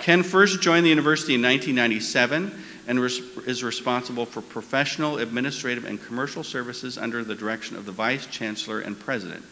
Ken first joined the university in 1997 and is responsible for professional, administrative, and commercial services under the direction of the Vice Chancellor and President,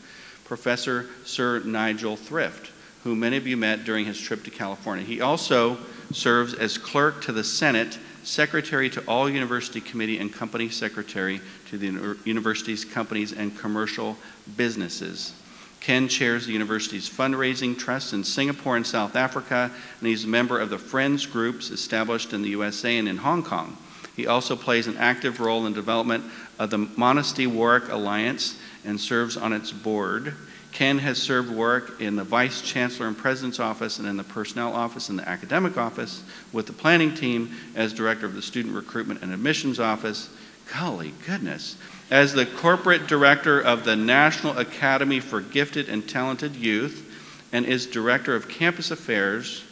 Professor Sir Nigel Thrift, who many of you met during his trip to California. He also serves as Clerk to the Senate, Secretary to all University Committee, and Company Secretary to the university's companies and commercial businesses. Ken chairs the university's fundraising trusts in Singapore and South Africa, and he's a member of the Friends groups established in the USA and in Hong Kong. He also plays an active role in development of the Monastery Warwick Alliance and serves on its board. Ken has served Warwick in the Vice Chancellor and President's Office and in the Personnel Office and the Academic Office, with the planning team as Director of the Student Recruitment and Admissions Office. Golly goodness. As the Corporate Director of the National Academy for Gifted and Talented Youth, and is Director of Campus Affairs,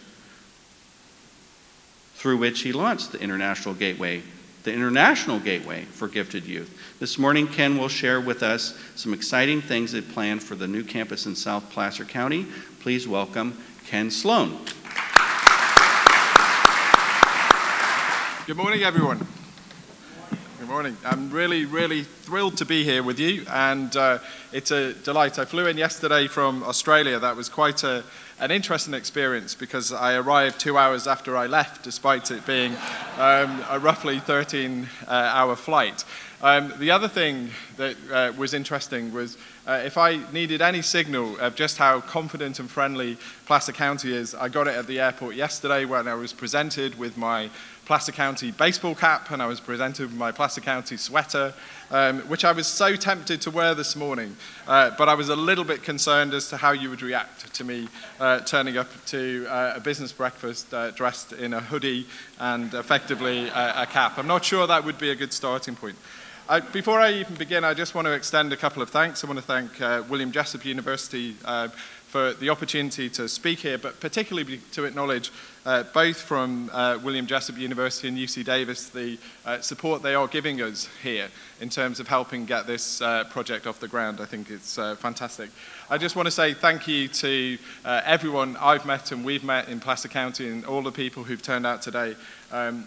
through which he launched the International Gateway for Gifted Youth. This morning, Ken will share with us some exciting things they've planned for the new campus in South Placer County. Please welcome Ken Sloan. Good morning, everyone. Good morning. I'm really thrilled to be here with you, and it's a delight. I flew in yesterday from Australia. That was quite an interesting experience because I arrived 2 hours after I left, despite it being a roughly 13-hour flight. The other thing that was interesting was if I needed any signal of just how confident and friendly Placer County is, I got it at the airport yesterday when I was presented with my Placer County baseball cap, and I was presented with my Placer County sweater, which I was so tempted to wear this morning, but I was a little bit concerned as to how you would react to me turning up to a business breakfast dressed in a hoodie and effectively a cap. I'm not sure that would be a good starting point. Before I even begin, I just want to extend a couple of thanks. I want to thank William Jessup University for the opportunity to speak here, but particularly to acknowledge both from William Jessup University and UC Davis the support they are giving us here in terms of helping get this project off the ground. I think it's fantastic. I just want to say thank you to everyone I've met and we've met in Placer County and all the people who've turned out today.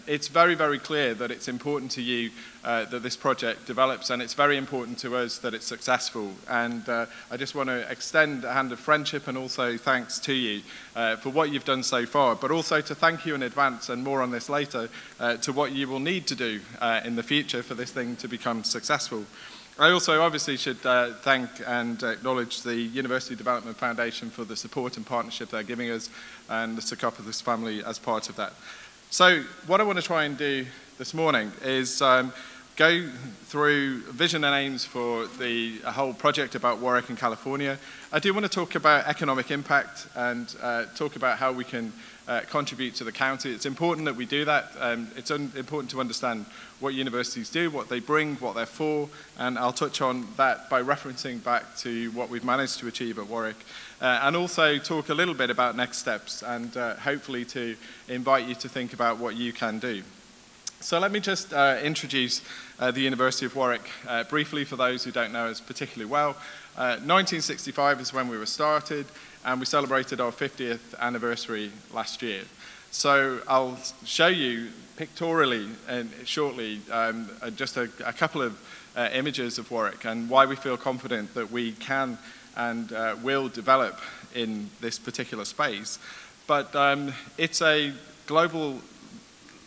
It's very clear that it's important to you that this project develops, and it's very important to us that it's successful. And I just want to extend a hand of friendship and also thanks to you for what you've done so far, but also to thank you in advance, and more on this later, to what you will need to do in the future for this thing to become successful. I also obviously should thank and acknowledge the University Development Foundation for the support and partnership they're giving us, and the Secopoulos family as part of that. So what I want to try and do this morning is go through vision and aims for the whole project about Warwick and California. I do want to talk about economic impact and talk about how we can contribute to the county. It's important that we do that. It's important to understand what universities do, what they bring, what they're for, and I'll touch on that by referencing back to what we've managed to achieve at Warwick. And also talk a little bit about next steps and hopefully to invite you to think about what you can do. So let me just introduce the University of Warwick briefly for those who don't know us particularly well. 1965 is when we were started, and we celebrated our 50th anniversary last year. So I'll show you pictorially and shortly just a couple of images of Warwick and why we feel confident that we can and will develop in this particular space. But it's a global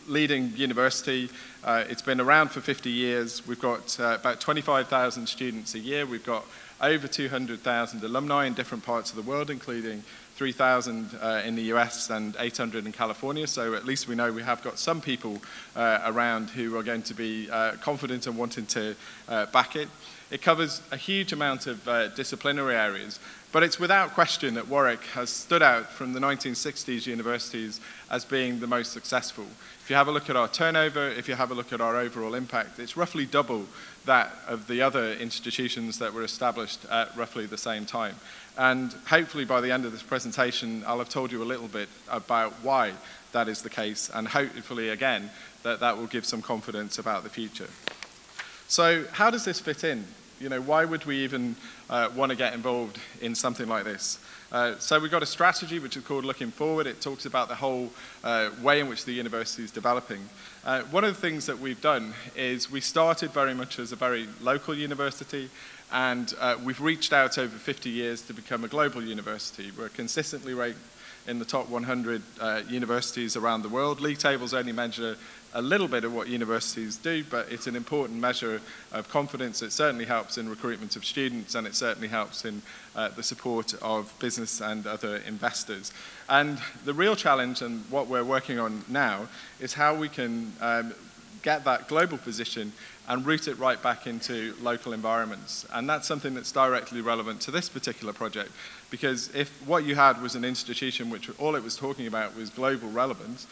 leading university. It's been around for 50 years. We've got about 25,000 students a year. We've got over 200,000 alumni in different parts of the world, including 3,000 in the US and 800 in California. So at least we know we have got some people around who are going to be confident and wanting to back it. It covers a huge amount of disciplinary areas, but it's without question that Warwick has stood out from the 1960s universities as being the most successful. If you have a look at our turnover, if you have a look at our overall impact, it's roughly double that of the other institutions that were established at roughly the same time. And hopefully by the end of this presentation, I'll have told you a little bit about why that is the case, and hopefully again, that will give some confidence about the future. So how does this fit in why would we even want to get involved in something like this? So we've got a strategy which is called Looking Forward. It talks about the whole way in which the university is developing. One of the things that we've done is we started very much as a very local university, and we've reached out over 50 years to become a global university. We're consistently ranked in the top 100 universities around the world. League tables only measure a little bit of what universities do, but it's an important measure of confidence. It certainly helps in recruitment of students, and it certainly helps in the support of business and other investors. And the real challenge, and what we're working on now, is how we can get that global position and route it right back into local environments. And that's something that's directly relevant to this particular project, because if what you had was an institution which all it was talking about was global relevance,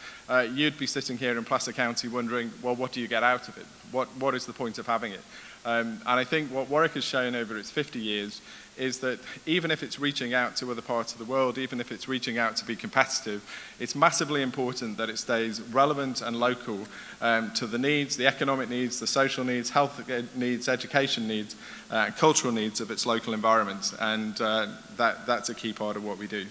you'd be sitting here in Placer County wondering, well, what do you get out of it? What is the point of having it? And I think what Warwick has shown over its 50 years is that even if it's reaching out to other parts of the world, even if it's reaching out to be competitive, it's massively important that it stays relevant and local to the needs, the economic needs, the social needs, health needs, education needs, cultural needs of its local environment. And that's a key part of what we do.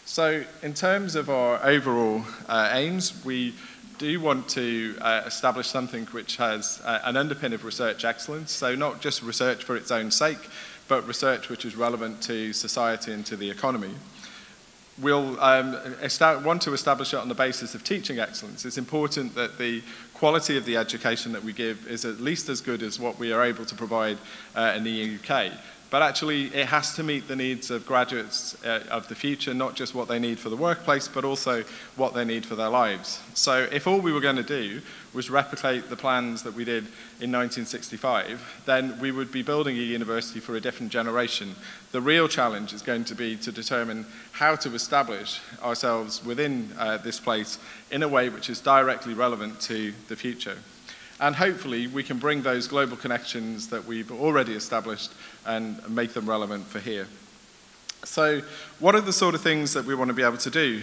So in terms of our overall aims, we do want to establish something which has an underpin of research excellence, so not just research for its own sake, but research which is relevant to society and to the economy. We'll want to establish it on the basis of teaching excellence. It's important that the quality of the education that we give is at least as good as what we are able to provide in the UK. But actually, it has to meet the needs of graduates of the future, not just what they need for the workplace, but also what they need for their lives. So if all we were going to do was replicate the plans that we did in 1965, then we would be building a university for a different generation. The real challenge is going to be to determine how to establish ourselves within this place in a way which is directly relevant to the future. And hopefully we can bring those global connections that we've already established and make them relevant for here. So what are the sort of things that we want to be able to do?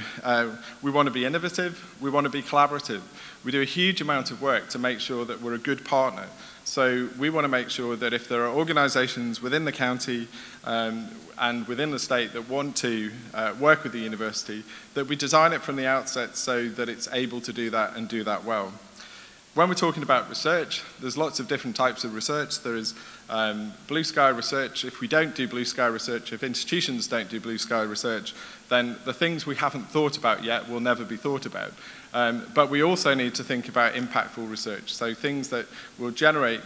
We want to be innovative, we want to be collaborative. We do a huge amount of work to make sure that we're a good partner. So we want to make sure that if there are organisations within the county and within the state that want to work with the university, that we design it from the outset so that it's able to do that and do that well. When we're talking about research, there's lots of different types of research. There is blue sky research. If we don't do blue sky research, if institutions don't do blue sky research, then the things we haven't thought about yet will never be thought about. But we also need to think about impactful research, so things that will generate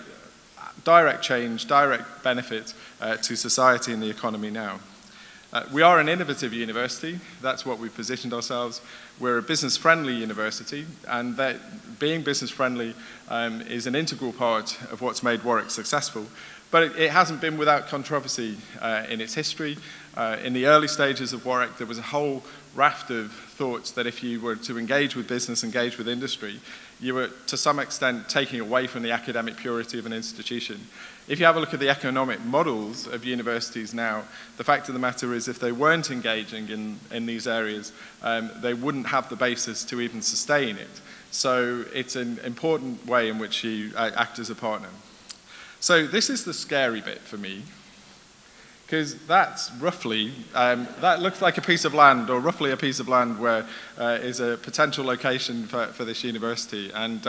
direct change, direct benefit to society and the economy now. We are an innovative university. That's what we've positioned ourselves. We're a business-friendly university, and that being business-friendly is an integral part of what's made Warwick successful. But it hasn't been without controversy in its history. In the early stages of Warwick, there was a whole raft of thoughts that if you were to engage with business, engage with industry, you were to some extent taking away from the academic purity of an institution. If you have a look at the economic models of universities now, the fact of the matter is if they weren't engaging in these areas, they wouldn't have the basis to even sustain it. So it's an important way in which you act as a partner. So this is the scary bit for me, because that's roughly, that looks like a piece of land, or roughly a piece of land where is a potential location for this university. And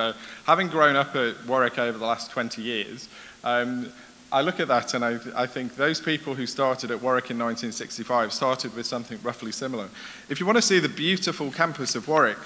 having grown up at Warwick over the last 20 years, I look at that and I think those people who started at Warwick in 1965 started with something roughly similar. If you want to see the beautiful campus of Warwick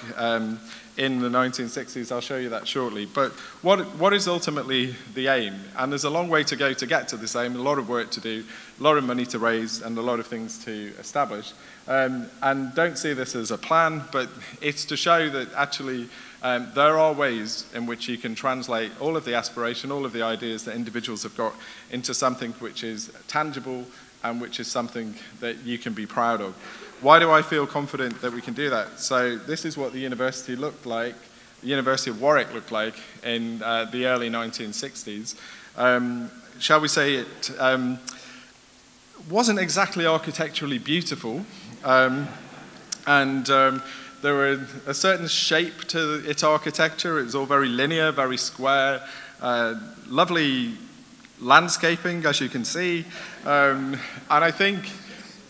in the 1960s, I'll show you that shortly. But what is ultimately the aim? And there's a long way to go to get to this aim, a lot of work to do, a lot of money to raise, and a lot of things to establish. And don't see this as a plan, but it's to show that actually there are ways in which you can translate all of the aspiration, all of the ideas that individuals have got into something which is tangible and which is something that you can be proud of. Why do I feel confident that we can do that? So this is what the university looked like, the University of Warwick looked like in the early 1960s. Shall we say it wasn't exactly architecturally beautiful, there were a certain shape to its architecture. It was all very linear, very square, lovely landscaping, as you can see. And I think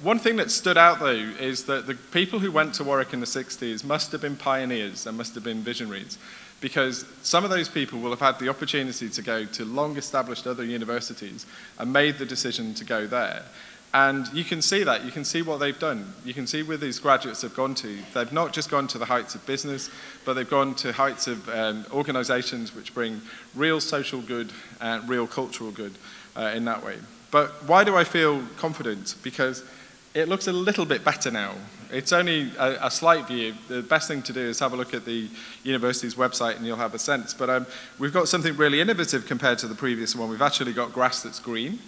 one thing that stood out, though, is that the people who went to Warwick in the 60s must have been pioneers and must have been visionaries, because some of those people will have had the opportunity to go to long-established other universities and made the decision to go there. And you can see that. You can see what they've done. You can see where these graduates have gone to. They've not just gone to the heights of business, but they've gone to heights of organizations which bring real social good and real cultural good in that way. But why do I feel confident? Because it looks a little bit better now. It's only a slight view. The best thing to do is have a look at the university's website and you'll have a sense. But we've got something really innovative compared to the previous one. We've actually got grass that's green.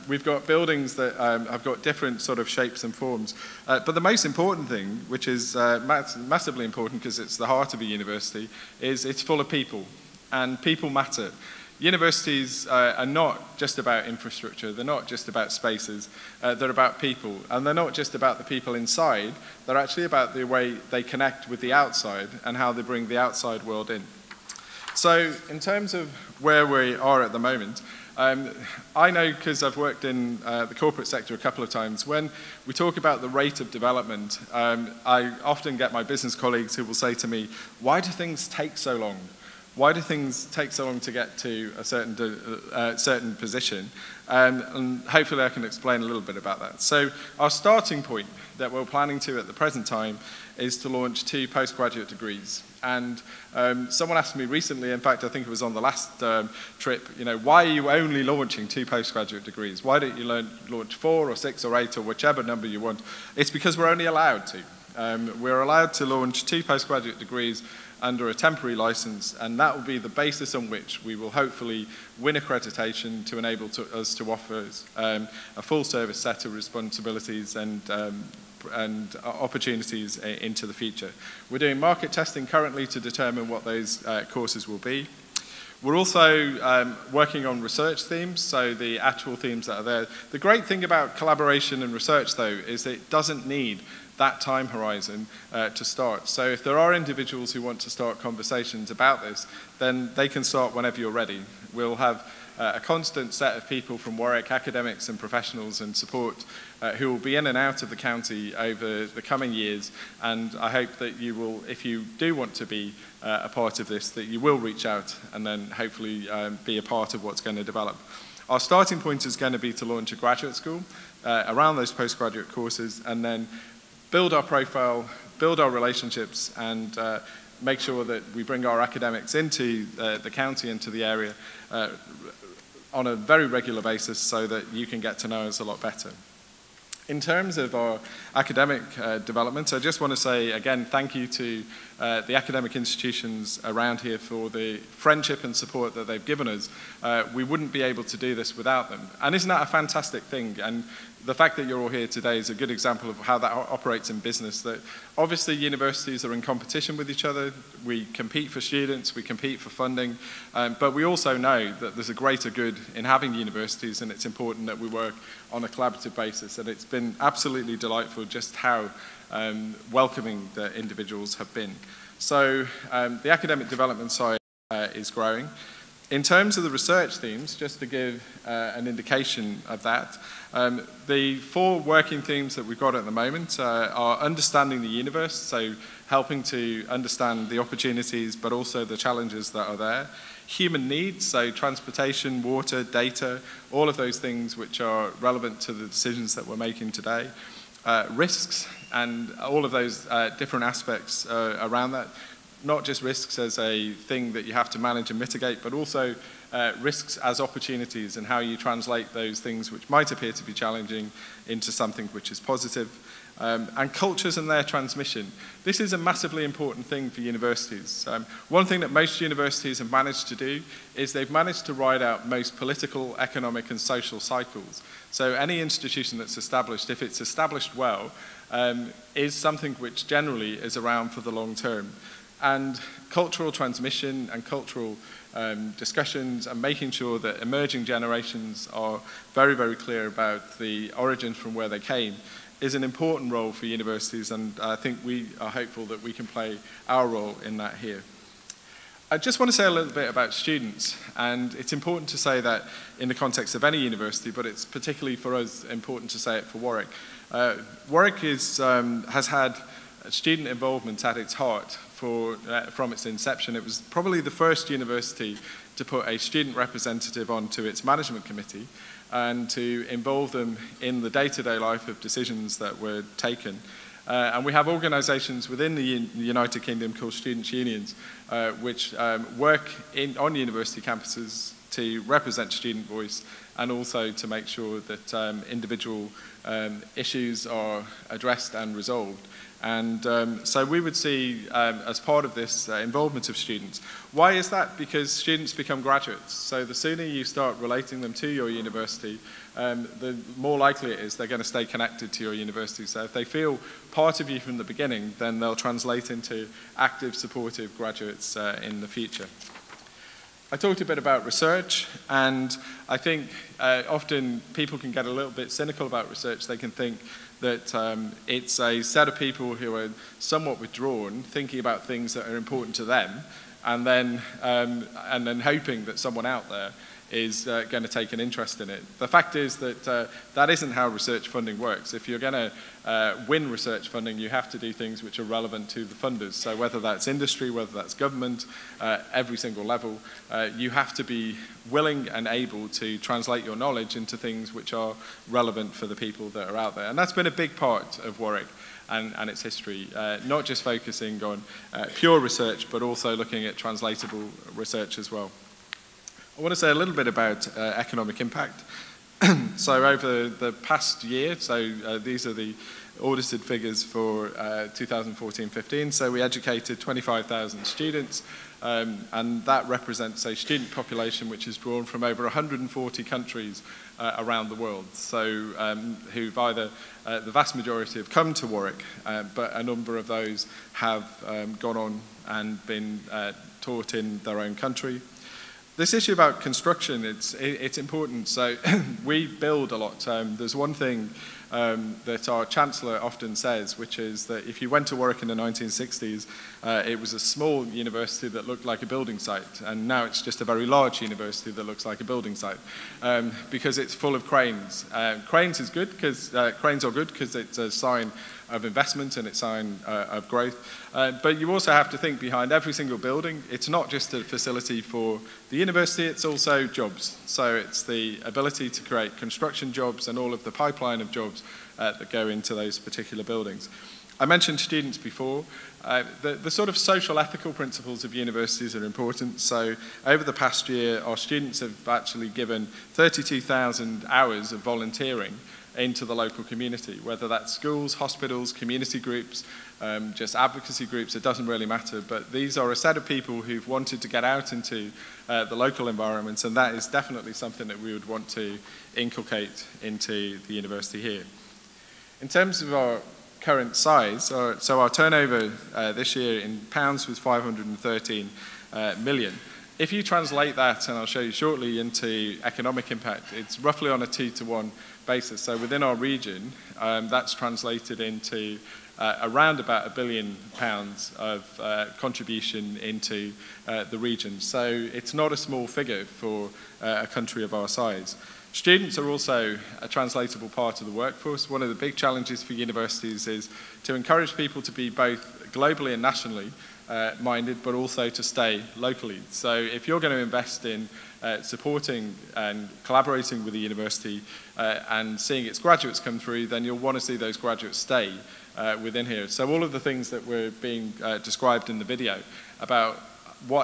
We've got buildings that have got different sort of shapes and forms. But the most important thing, which is massively important because it's the heart of a university, is it's full of people. And people matter. Universities are not just about infrastructure, they're not just about spaces, they're about people. And they're not just about the people inside, they're actually about the way they connect with the outside and how they bring the outside world in. So in terms of where we are at the moment, I know, because I've worked in the corporate sector a couple of times, when we talk about the rate of development, I often get my business colleagues who will say to me, why do things take so long? Why do things take so long to get to a certain position? And hopefully I can explain a little bit about that. So our starting point that we're planning to at the present time is to launch 2 postgraduate degrees. And someone asked me recently, in fact I think it was on the last trip, why are you only launching 2 postgraduate degrees? Why don't you launch 4 or 6 or 8 or whichever number you want? It's because we're only allowed to. We're allowed to launch 2 postgraduate degrees under a temporary license, and that will be the basis on which we will hopefully win accreditation to enable us to offer a full service set of responsibilities and opportunities into the future. We're doing market testing currently to determine what those courses will be. We're also working on research themes, so the actual themes that are there. The great thing about collaboration and research, though, is that it doesn't need that time horizon to start. So if there are individuals who want to start conversations about this, then they can start whenever you're ready. We'll have a constant set of people from Warwick, academics and professionals and support who will be in and out of the county over the coming years, and I hope that you will, if you do want to be a part of this, that you will reach out and then hopefully be a part of what's going to develop. Our starting point is going to be to launch a graduate school around those postgraduate courses, and then build our profile, build our relationships, and make sure that we bring our academics into the county, into the area on a very regular basis so that you can get to know us a lot better. In terms of our academic development, I just want to say again thank you to the academic institutions around here for the friendship and support that they've given us. We wouldn't be able to do this without them. And isn't that a fantastic thing? And the fact that you're all here today is a good example of how that operates in business, that obviously universities are in competition with each other. We compete for students, we compete for funding, but we also know that there's a greater good in having universities, and it's important that we work on a collaborative basis. And it's been absolutely delightful just how welcoming the individuals have been. So the academic development side is growing. In terms of the research themes, just to give an indication of that, the 4 working themes that we've got at the moment are understanding the universe, so helping to understand the opportunities but also the challenges that are there. Human needs, so transportation, water, data, all of those things which are relevant to the decisions that we're making today. Risks and all of those different aspects around that. Not just risks as a thing that you have to manage and mitigate, but also risks as opportunities and how you translate those things which might appear to be challenging into something which is positive. And cultures and their transmission. This is a massively important thing for universities. One thing that most universities have managed to do is they've managed to ride out most political, economic and social cycles. So any institution that's established, if it's established well, is something which generally is around for the long term. And cultural transmission and cultural discussions and making sure that emerging generations are very, very clear about the origin from where they came is an important role for universities, and I think we are hopeful that we can play our role in that here. I just want to say a little bit about students, and it's important to say that in the context of any university, but it's particularly for us important to say it for Warwick. Warwick has had student involvement at its heart from its inception. It was probably the first university to put a student representative onto its management committee and to involve them in the day-to-day life of decisions that were taken. And we have organisations within the United Kingdom called students' unions, which work on university campuses to represent student voice and also to make sure that individual issues are addressed and resolved. And so we would see, as part of this involvement of students, why is that? Because students become graduates. So the sooner you start relating them to your university, the more likely it is they're going to stay connected to your university. So if they feel part of you from the beginning, then they'll translate into active, supportive graduates in the future. I talked a bit about research, and I think often people can get a little bit cynical about research. They can think that it's a set of people who are somewhat withdrawn, thinking about things that are important to them, and then hoping that someone out there is going to take an interest in it. The fact is that that isn't how research funding works. If you're going to win research funding, you have to do things which are relevant to the funders. So whether that's industry, whether that's government, every single level, you have to be willing and able to translate your knowledge into things which are relevant for the people that are out there. And that's been a big part of Warwick and its history, not just focusing on pure research, but also looking at translatable research as well. I want to say a little bit about economic impact. So over the past year, these are the audited figures for 2014-15, so we educated 25,000 students, and that represents a student population which is drawn from over 140 countries around the world, so who've either, the vast majority have come to Warwick, but a number of those have gone on and been taught in their own country. This issue about construction, it's important. So we build a lot. There's one thing that our Chancellor often says, which is that if you went to Warwick in the 1960s, it was a small university that looked like a building site, and now it's just a very large university that looks like a building site, because it's full of cranes. Cranes are good because it's a sign of investment and it's a sign of growth. But you also have to think behind every single building, it's not just a facility for the university, it's also jobs. So it's the ability to create construction jobs and all of the pipeline of jobs that go into those particular buildings. I mentioned students before. The sort of social ethical principles of universities are important. So over the past year, our students have actually given 32,000 hours of volunteering into the local community, whether that's schools, hospitals, community groups, just advocacy groups, it doesn't really matter. But these are a set of people who've wanted to get out into the local environments, and that is definitely something that we would want to inculcate into the university here. In terms of our current size, so our turnover this year in pounds was 513 million. If you translate that, and I'll show you shortly, into economic impact, it's roughly on a 2-to-1 basis. So within our region, that's translated into around about £1 billion of contribution into the region. So it's not a small figure for a country of our size. Students are also a translatable part of the workforce. One of the big challenges for universities is to encourage people to be both globally and nationally minded, but also to stay locally. So if you're going to invest in supporting and collaborating with the university and seeing its graduates come through, then you'll want to see those graduates stay within here. So all of the things that were being described in the video about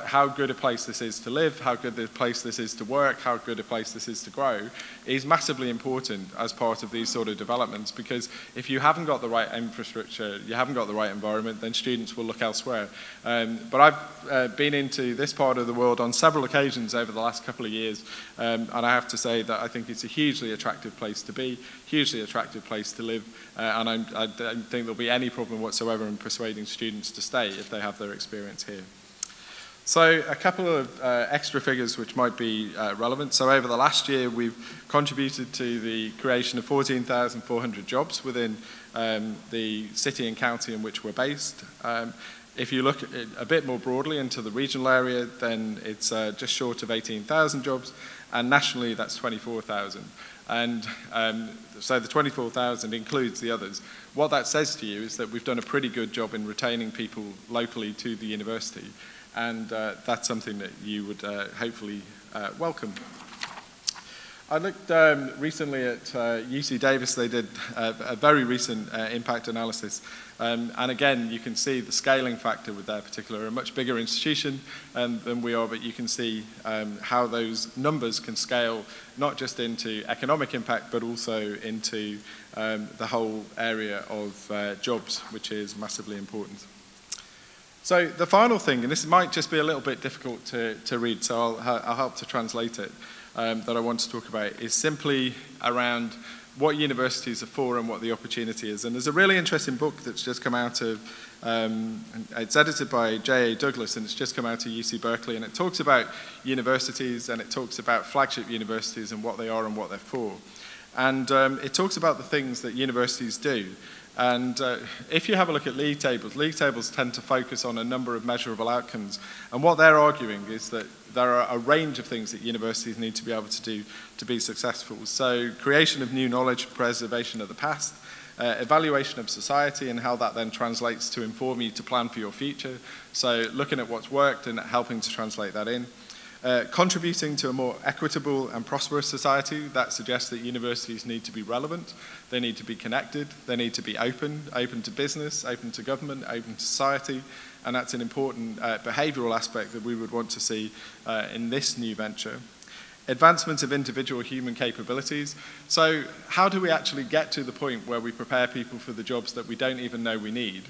how good a place this is to live, how good a place this is to work, how good a place this is to grow, is massively important as part of these sort of developments, because if you haven't got the right infrastructure, you haven't got the right environment, then students will look elsewhere. But I've been into this part of the world on several occasions over the last couple of years, and I have to say that I think it's a hugely attractive place to be, hugely attractive place to live, and I don't think there'll be any problem whatsoever in persuading students to stay if they have their experience here. So a couple of extra figures which might be relevant. So over the last year, we've contributed to the creation of 14,400 jobs within the city and county in which we're based. If you look at it a bit more broadly into the regional area, then it's just short of 18,000 jobs, and nationally that's 24,000. And so the 24,000 includes the others. What that says to you is that we've done a pretty good job in retaining people locally to the university, and that's something that you would hopefully welcome. I looked recently at UC Davis. They did a very recent impact analysis. And again, you can see the scaling factor with their particular, a much bigger institution than we are, but you can see how those numbers can scale not just into economic impact, but also into the whole area of jobs, which is massively important. So the final thing, and this might just be a little bit difficult to read, so I'll help to translate it, that I want to talk about, is simply around what universities are for and what the opportunity is. And there's a really interesting book that's just come out of, it's edited by J.A. Douglas, and it's just come out of UC Berkeley, and it talks about universities, and it talks about flagship universities and what they are and what they're for. And it talks about the things that universities do. And if you have a look at league tables tend to focus on a number of measurable outcomes. And what they're arguing is that there are a range of things that universities need to be able to do to be successful. So creation of new knowledge, preservation of the past, evaluation of society and how that then translates to inform you to plan for your future. So looking at what's worked and helping to translate that in. Contributing to a more equitable and prosperous society, that suggests that universities need to be relevant, they need to be connected, they need to be open to business, open to government, open to society, and that's an important behavioural aspect that we would want to see in this new venture. Advancement of individual human capabilities. So how do we actually get to the point where we prepare people for the jobs that we don't even know we need?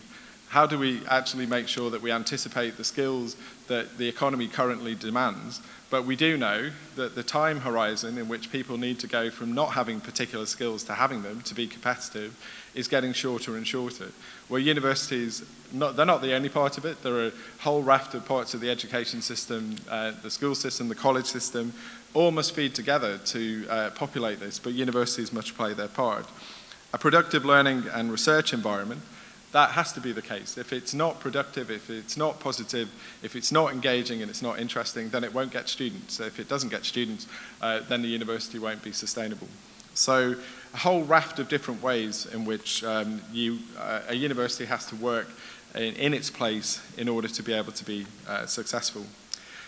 How do we actually make sure that we anticipate the skills that the economy currently demands? But we do know that the time horizon in which people need to go from not having particular skills to having them to be competitive is getting shorter and shorter. Where universities, they're not the only part of it. There are a whole raft of parts of the education system, the school system, the college system, all must feed together to populate this, but universities must play their part. A productive learning and research environment. That has to be the case. If it's not productive, if it's not positive, if it's not engaging and it's not interesting, then it won't get students. So if it doesn't get students, then the university won't be sustainable. So a whole raft of different ways in which a university has to work in its place in order to be able to be successful.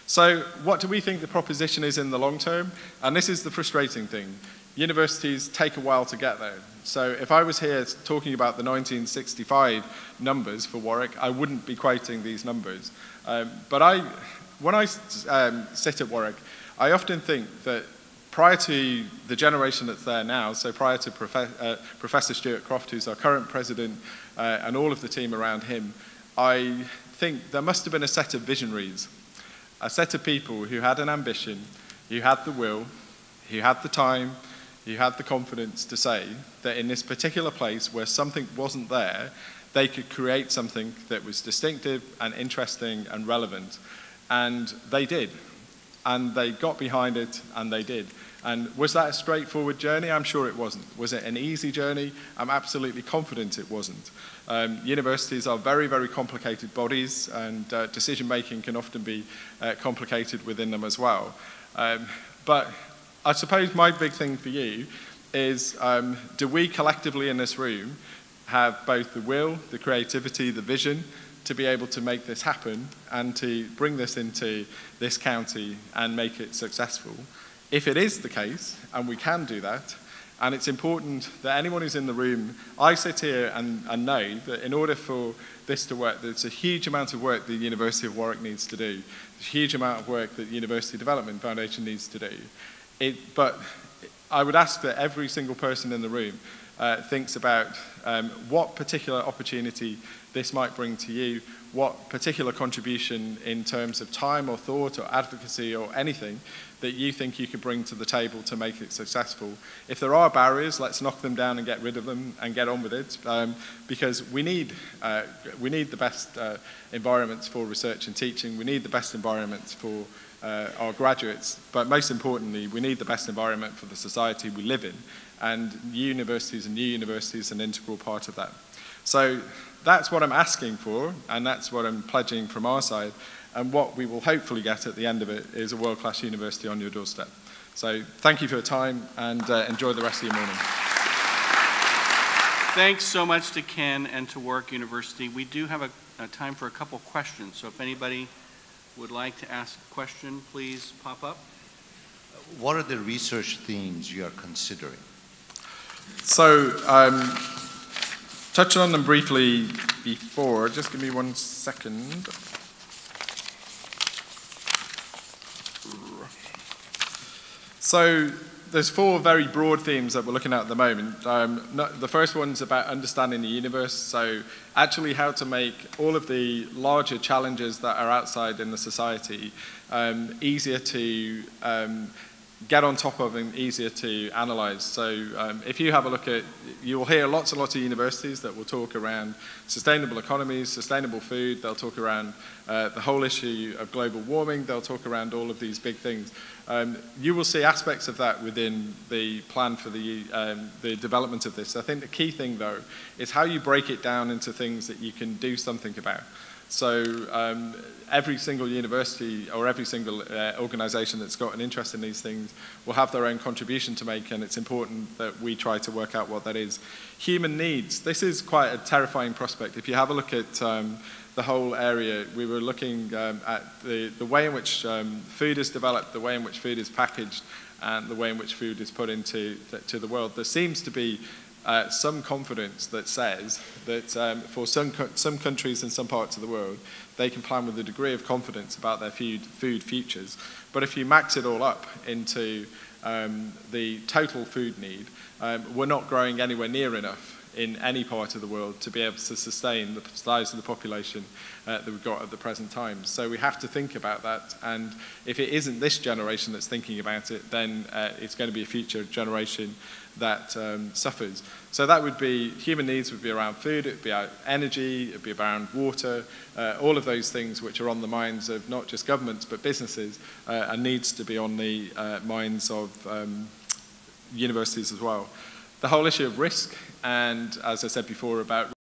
So what do we think the proposition is in the long term? And this is the frustrating thing. Universities take a while to get there. So if I was here talking about the 1965 numbers for Warwick, I wouldn't be quoting these numbers. But when I sit at Warwick, I often think that prior to the generation that's there now, so prior to Professor Stuart Croft, who's our current president, and all of the team around him, I think there must have been a set of visionaries, a set of people who had an ambition, who had the will, who had the time, who had the confidence to say that in this particular place where something wasn't there, they could create something that was distinctive and interesting and relevant. And they did. And they got behind it, and they did. And was that a straightforward journey? I'm sure it wasn't. Was it an easy journey? I'm absolutely confident it wasn't. Universities are very, very complicated bodies, and decision-making can often be complicated within them as well. But I suppose my big thing for you is, do we collectively in this room have both the will, the creativity, the vision to be able to make this happen and to bring this into this county and make it successful? If it is the case, and we can do that, and it's important that anyone who's in the room, I sit here and know that in order for this to work, there's a huge amount of work the University of Warwick needs to do, a huge amount of work that the University Development Foundation needs to do. But I would ask that every single person in the room thinks about what particular opportunity this might bring to you, what particular contribution in terms of time or thought or advocacy or anything that you think you could bring to the table to make it successful. If there are barriers, let's knock them down and get rid of them and get on with it, because we need the best environments for research and teaching. We need the best environments for our graduates, but most importantly, we need the best environment for the society we live in, and universities and new universities are an integral part of that. So that's what I'm asking for, and that's what I'm pledging from our side. And what we will hopefully get at the end of it is a world-class university on your doorstep. So thank you for your time, and enjoy the rest of your morning. Thanks so much to Ken and to Warwick University. We do have a time for a couple questions, so if anybody would like to ask a question, please pop up. What are the research themes you are considering? So, touching on them briefly before, just give me 1 second. So, there's 4 very broad themes that we're looking at the moment. The first one's about understanding the universe, so actually how to make all of the larger challenges that are outside in the society easier to get on top of and easier to analyze. So if you have a look at, you will hear lots and lots of universities that will talk around sustainable economies, sustainable food, they'll talk around the whole issue of global warming, they'll talk around all of these big things. You will see aspects of that within the plan for the development of this. I think the key thing, though, is how you break it down into things that you can do something about. So every single university or every single organization that's got an interest in these things will have their own contribution to make, and it's important that we try to work out what that is. Human needs. This is quite a terrifying prospect. If you have a look at the whole area, we were looking at the way in which food is developed, the way in which food is packaged, and the way in which food is put into to the world. There seems to be some confidence that says that for some countries and some parts of the world, they can plan with a degree of confidence about their food futures. But if you max it all up into the total food need, we're not growing anywhere near enough in any part of the world to be able to sustain the size of the population that we've got at the present time. So we have to think about that, and if it isn't this generation that's thinking about it, then it's going to be a future generation that suffers. So that would be, human needs would be around food, it would be about energy, it would be around water, all of those things which are on the minds of not just governments but businesses, and needs to be on the minds of universities as well. The whole issue of risk, and as I said before about